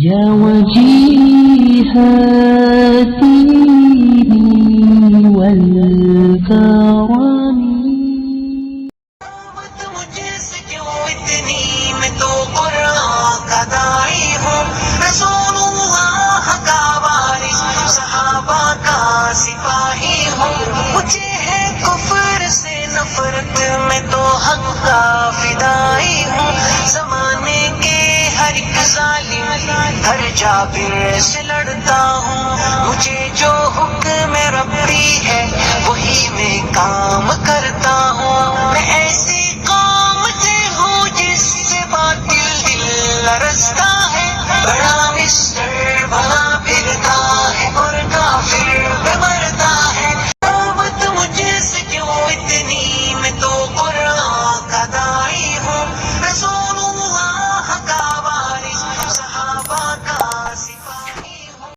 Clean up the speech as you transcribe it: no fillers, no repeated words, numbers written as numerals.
یا وجیہا الدین والکرم. مجھ سے کیوں اتنی، میں تو قرآن کا داعی ہوں، رسول اللہ کا وارث، صحابہ کا سپاہی ہوں. مجھے ہے کفر سے نفرت، میں تو حق کا فدائی ہوں. زمانے کے ہر ایک ظالم ہر جابر سے لڑتا ہوں. مجھے جو حکم ربی ہے وہی میں کام کرتا ہوں. میں ایسی قوم سے ہوں جس سے باطل دل لرزتا